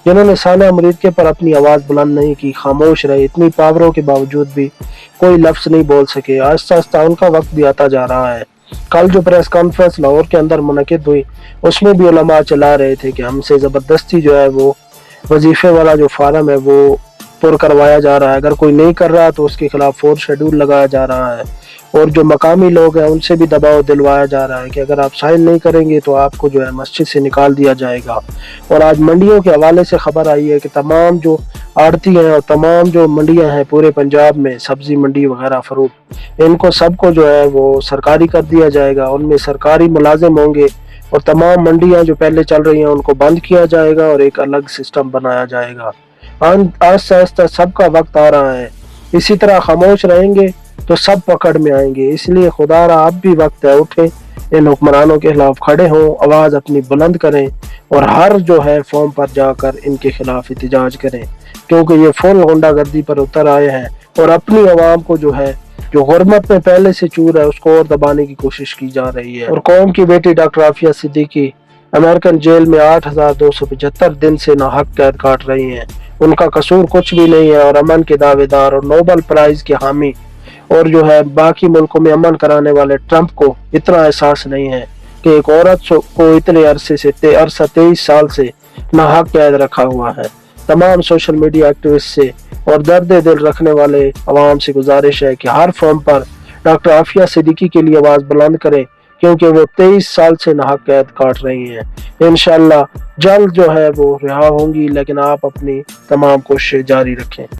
जिन्होंने सानिया मरीद पर अपनी आवाज़ बुलंद नहीं की, खामोश रहे। इतनी पावरों के बावजूद भी कोई लफ्ज़ नहीं बोल सके। आहिस्ता आहिस्ता उनका वक्त भी आता जा रहा है। कल जो प्रेस कॉन्फ्रेंस लाहौर के अंदर मुनक़िद हुई, उसमें भी उलमा चला रहे थे कि हमसे ज़बरदस्ती जो है वो वजीफे वाला जो फार्म है वो पुर करवाया जा रहा है। अगर कोई नहीं कर रहा तो उसके खिलाफ फोर्स शेड्यूल लगाया जा रहा है, और जो मकामी लोग हैं उनसे भी दबाव दिलवाया जा रहा है कि अगर आप साइन नहीं करेंगे तो आपको जो है मस्जिद से निकाल दिया जाएगा। और आज मंडियों के हवाले से खबर आई है कि तमाम जो आड़ती हैं और तमाम जो मंडियां हैं पूरे पंजाब में, सब्जी मंडी वगैरह फ्रूट, इनको सबको जो है वो सरकारी कर दिया जाएगा। उनमें सरकारी मुलाजिम होंगे और तमाम मंडियां जो पहले चल रही हैं उनको बंद किया जाएगा और एक अलग सिस्टम बनाया जाएगा। आहिस्ता आहिस्ता सबका वक्त आ रहा है। इसी तरह खामोश रहेंगे तो सब पकड़ में आएंगे। इसलिए खुदारा अब भी वक्त है, उठें, इन हुक्मरानों के खिलाफ खड़े हों, आवाज़ अपनी बुलंद करें और हर जो है फॉर्म पर जाकर इनके खिलाफ एहतजाज करें, क्योंकि ये फुल गुंडागर्दी पर उतर आए हैं और अपनी आवाम को जो है जो गुर्बत में पहले से चूर है उसको और दबाने की कोशिश की जा रही है। और कौम की बेटी doctor Aafia Siddiqui American jail में 8,275 दिन से नाहक कैद काट रही हैं। उनका कसूर कुछ भी नहीं है और अमन के दावेदार और नोबेल प्राइज के हामी और जो है बाकी मुल्कों में अमन कराने वाले ट्रंप को इतना एहसास नहीं है कि एक औरत को इतने अरसा 23 साल से नाहक कैद रखा हुआ है। तमाम सोशल मीडिया एक्टिविस्ट से और दर्द दिल रखने वाले अवाम से गुजारिश है कि हर फॉर्म पर डॉक्टर आफिया सिद्दीकी के लिए आवाज़ बुलंद करें, क्योंकि वो 23 साल से नाहक कैद काट रही हैं। इंशाअल्लाह जल्द जो है वो रिहा होंगी, लेकिन आप अपनी तमाम कोशिशें जारी रखें।